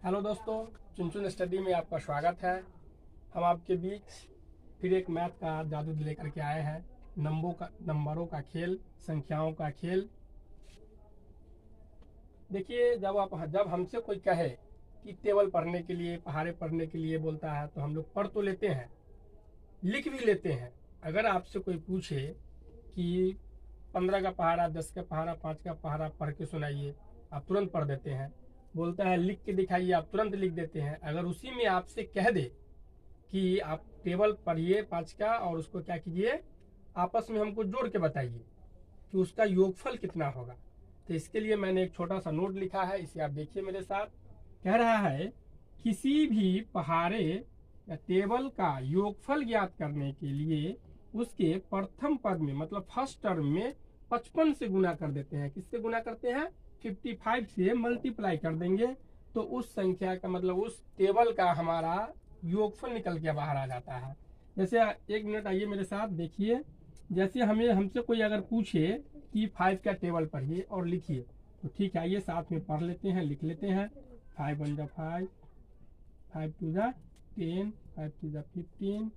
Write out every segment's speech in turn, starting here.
Hello दोस्तों, Chunchun study में आपका स्वागत है। हम आपके बीच फिर एक मैथ का जादू लेकर के आए हैं। नंबरों का खेल, संख्याओं का खेल। देखिए, जब हमसे कोई कहे कि टेबल पढ़ने के लिए, पहाड़े पढ़ने के लिए बोलता है तो हम लोग पढ़ तो लेते हैं, लिख भी लेते हैं। अगर आपसे कोई पूछे कि 15 का पहाड़ा, 10 का पहाड़ा, 5 का पहाड़ा पढ़ के सुनाइए, आप तुरंत पढ़ देते हैं। बोलता है लिख के दिखाइए, आप तुरंत लिख देते हैं। अगर उसी में आपसे कह दे कि आप टेबल पढ़िए 5 का और उसको क्या कीजिए, आपस में हमको जोड़ के बताइए कि उसका योगफल कितना होगा, तो इसके लिए मैंने एक छोटा सा नोट लिखा है, इसे आप देखिए मेरे साथ। कह रहा है किसी भी पहाड़े या टेबल का योगफल ज्ञात करने के लिए उसके प्रथम पद में, मतलब फर्स्ट टर्म में 55 से गुना कर देते हैं। किससे गुना करते हैं? 55 से मल्टीप्लाई कर देंगे तो उस संख्या का, मतलब उस टेबल का हमारा योगफल निकल के बाहर आ जाता है। जैसे एक मिनट आइए मेरे साथ देखिए। जैसे हमसे कोई अगर पूछे कि 5 का टेबल पढ़िए और लिखिए, तो ठीक है, आइए साथ में पढ़ लेते हैं, लिख लेते हैं। 5 1 जा 5, 5 2 जा 10, 5 2 जा 15,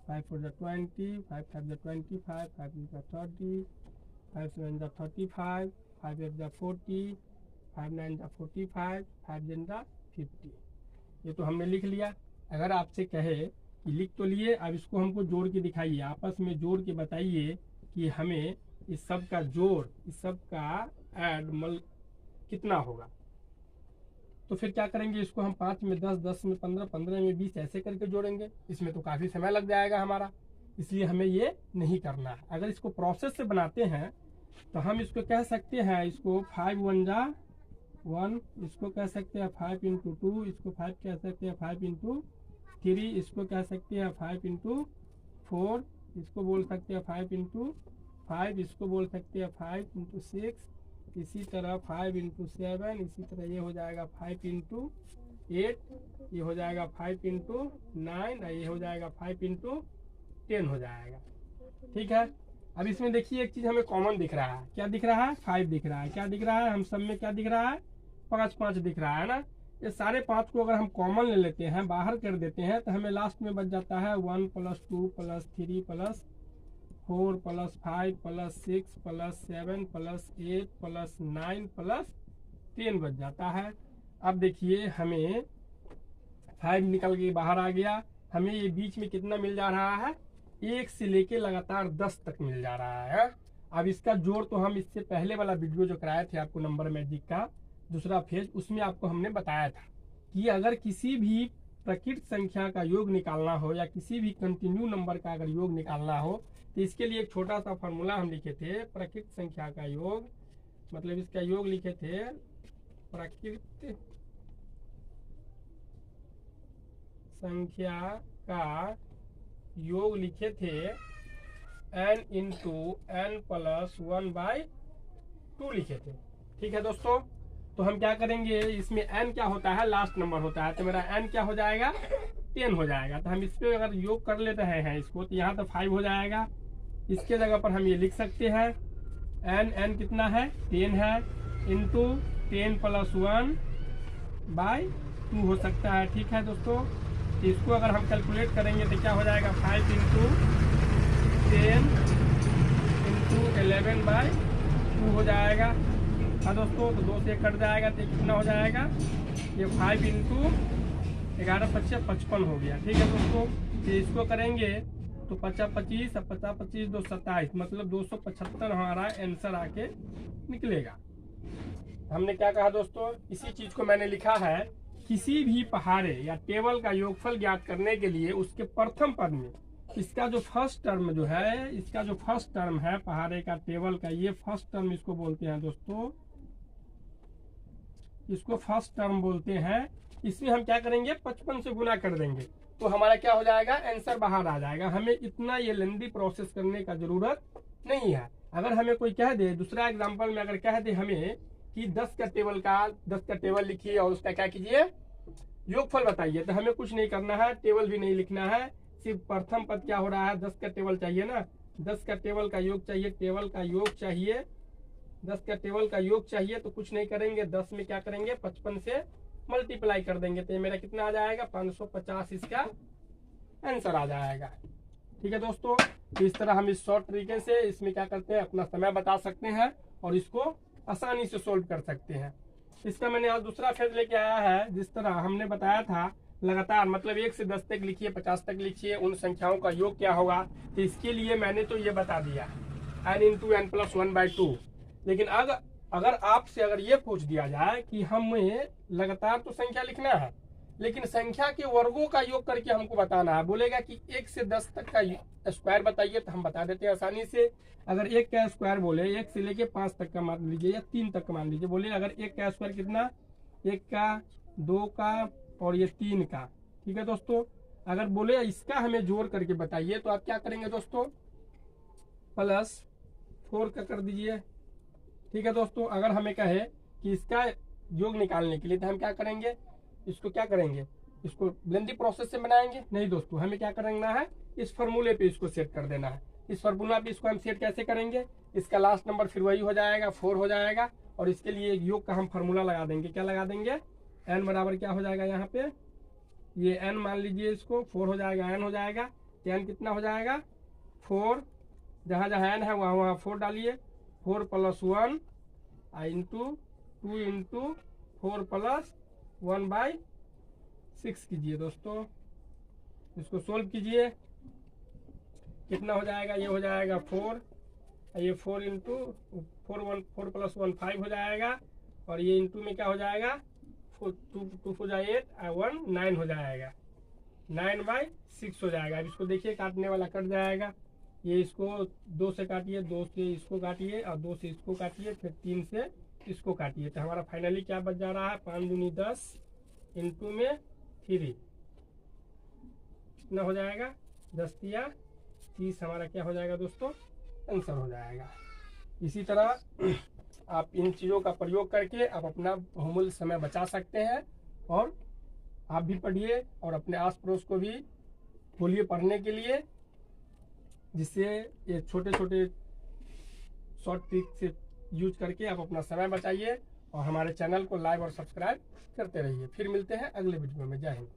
5 4 जा 20, 5 5 जा 25, 5 6 जा 30, 5 7 जा 35, 5 8 जा 40, 5 9 जा 45, 5 10 जा 50। ये तो हमने लिख लिया। अगर आपसे कहे कि लिख तो लिए, अब इसको हमको जोड़ के दिखाइए, आपस में जोड़ के बताइए कि हमें इस सब का जोड़, इस सब का ऐड कितना होगा। तो फिर क्या करेंगे, इसको हम 5 में 10, 10 में 15, 15 में 20 ऐसे करके जोड़ेंगे। इसमें तो काफ़ी समय लग जाएगा हमारा, इसलिए हमें ये नहीं करना है। अगर इसको प्रोसेस से बनाते हैं तो हम इसको कह सकते हैं, इसको 5 1 जा 1, इसको कह सकते हैं 5 इंटू 2, इसको 5 कह सकते हैं 5 इंटू 3, इसको कह सकते हैं 5 इंटू 4, इसको बोल सकते हैं 5 इंटू 5, इसको बोल सकते हैं 5 इंटू 6, इसी तरह 5 इंटू 7, इसी तरह ये हो जाएगा 5 इंटू 8, ये हो जाएगा 5 इंटू 9, ये हो जाएगा 5 इंटू 10 हो जाएगा। ठीक है। अब इसमें देखिए एक चीज हमें कॉमन दिख रहा है। क्या दिख रहा है? 5 दिख रहा है। क्या दिख रहा है? हम सब में क्या दिख रहा है? 5 5 दिख रहा है ना। ये सारे 5 को अगर हम कॉमन ले लेते हैं, बाहर कर देते हैं, तो हमें लास्ट में बच जाता है 1 + 2 + 3 + 4 + 5 + 6 + 7 + 8 + 9 + 10 बच जाता है। अब देखिए हमें 5 निकल के बाहर आ गया। हमें ये बीच में कितना मिल जा रहा है? 1 से लेके लगातार 10 तक मिल जा रहा है। अब इसका जोड़ तो हम इससे पहले वाला वीडियो जो कराए थे आपको, नंबर मैजिक का दूसरा फेज, उसमें आपको हमने बताया था कि अगर किसी भी प्रकृत संख्या का योग निकालना हो या किसी भी कंटिन्यू नंबर का अगर योग निकालना हो, तो इसके लिए एक छोटा सा फॉर्मूला हम लिखे थे। प्रकृत संख्या का योग, मतलब इसका योग लिखे थे, प्रकृत संख्या का योग लिखे थे n इंटू n + 1/2 लिखे थे। ठीक है दोस्तों, तो हम क्या करेंगे, इसमें n क्या होता है? लास्ट नंबर होता है, तो मेरा n क्या हो जाएगा? 10 हो जाएगा। तो हम इस पर अगर योग कर लेते हैं इसको, तो यहाँ तो 5 हो जाएगा। इसके जगह पर हम ये लिख सकते हैं n कितना है? 10 है, इंटू 10 + 1/2 हो सकता है। ठीक है दोस्तों, इसको अगर हम कैलकुलेट करेंगे तो क्या हो जाएगा? 5 इंटू 10 इंटू 11/2 हो जाएगा। हाँ दोस्तों, तो 2 से कट जाएगा तो कितना हो जाएगा? ये 5 इंटू 11 × 55 हो गया। ठीक है दोस्तों, तो इसको करेंगे तो 50 25, 50 25 2 27, मतलब 275 हमारा आंसर आके निकलेगा। हमने क्या कहा दोस्तों? इसी चीज को मैंने लिखा है, किसी भी पहाड़े या टेबल का योगफल ज्ञात करने के लिए उसके प्रथम पद में, इसका जो फर्स्ट टर्म जो है, इसका जो फर्स्ट टर्म है पहाड़े का, टेबल का, ये फर्स्ट टर्म इसको बोलते हैं दोस्तों, इसको फर्स्ट टर्म बोलते हैं। इसमें हम क्या करेंगे? 55 से गुना कर देंगे तो हमारा क्या हो जाएगा? आंसर बाहर आ जाएगा। हमें इतना ये लंबी प्रोसेस करने का जरूरत नहीं है। अगर हमें कोई कह दे, दूसरा एग्जाम्पल में अगर कह दे हमें कि 10 का टेबल लिखिए और उसका क्या कीजिए, योगफल बताइए, तो हमें कुछ नहीं करना है, टेबल भी नहीं लिखना है, सिर्फ प्रथम पद क्या हो रहा है? 10 का टेबल चाहिए ना, 10 का टेबल का योग चाहिए, टेबल का योग चाहिए 10 का टेबल का योग चाहिए तो कुछ नहीं करेंगे, 10 में क्या करेंगे 55 से मल्टीप्लाई कर देंगे, तो ये मेरा कितना आ जाएगा 550 इसका आंसर आ जाएगा। ठीक है दोस्तों, तो इस तरह हम इस शॉर्ट तरीके से इसमें क्या करते हैं, अपना समय बता सकते हैं और इसको आसानी से सोल्व कर सकते हैं। इसका मैंने आज दूसरा फेज लेके आया है। जिस तरह हमने बताया था लगातार, मतलब 1 से 10 तक लिखिए, 50 तक लिखिए, उन संख्याओं का योग क्या होगा, तो इसके लिए मैंने तो ये बता दिया n इंटू एन प्लस 1/2। लेकिन अगर आपसे अगर ये पूछ दिया जाए कि हमें लगातार तो संख्या लिखना है, लेकिन संख्या के वर्गों का योग करके हमको बताना है, बोलेगा कि 1 से 10 तक का स्क्वायर बताइए, तो हम बता देते हैं आसानी से। अगर 1 का स्क्वायर बोले 1 से लेके 5 तक का मान लीजिए या 3 तक का मान लीजिए, बोले अगर 1 का स्क्वायर कितना, 1 का, 2 का और ये 3 का। ठीक है दोस्तों, अगर बोले इसका हमें जोड़ करके बताइए तो आप क्या करेंगे दोस्तों, +4 का कर दीजिए। ठीक है दोस्तों, अगर हमें कहे कि इसका योग निकालने के लिए तो हम क्या करेंगे, इसको क्या करेंगे, इसको लेंथी प्रोसेस से बनाएंगे, नहीं दोस्तों, हमें क्या करना है, इस फार्मूले पे इसको सेट कर देना है। इस फार्मूला पे इसको हम सेट कैसे करेंगे, इसका लास्ट नंबर फिर वही हो जाएगा 4 हो जाएगा, और इसके लिए एक योग का हम फार्मूला लगा देंगे। क्या लगा देंगे, n बराबर क्या हो जाएगा, यहाँ पे ये n मान लीजिए, इसको 4 हो जाएगा, n हो जाएगा, n कितना हो जाएगा 4, जहाँ जहाँ n है वहाँ वहाँ 4 डालिए, 4 + 1 इंटू 2 इंटू 4 + 1/6 कीजिए दोस्तों, इसको सोल्व कीजिए, कितना हो जाएगा, ये हो जाएगा 4, ये 4 इंटू 4 + 1 5 हो जाएगा, और ये इंटू में क्या हो जाएगा 2 हो जाए 8 1 9 हो जाएगा, 9/6 हो जाएगा। अब इसको देखिए काटने वाला कट जाएगा, ये इसको 2 से काटिए, 2 से इसको काटिए और 2 से इसको काटिए, फिर 3 से इसको काटिए, तो हमारा फाइनली क्या बच जा रहा है 5 दूनी 10 इंटू में 3 कितना हो जाएगा 10 या 30, हमारा क्या हो जाएगा दोस्तों आंसर हो जाएगा। इसी तरह आप इन चीज़ों का प्रयोग करके आप अपना बहुमूल्य समय बचा सकते हैं, और आप भी पढ़िए और अपने आस पड़ोस को भी बोलिए पढ़ने के लिए, जिससे ये छोटे छोटे शॉर्ट ट्रिक से यूज करके आप अपना समय बचाइए और हमारे चैनल को लाइक और सब्सक्राइब करते रहिए। फिर मिलते हैं अगले वीडियो में। जय हिंद।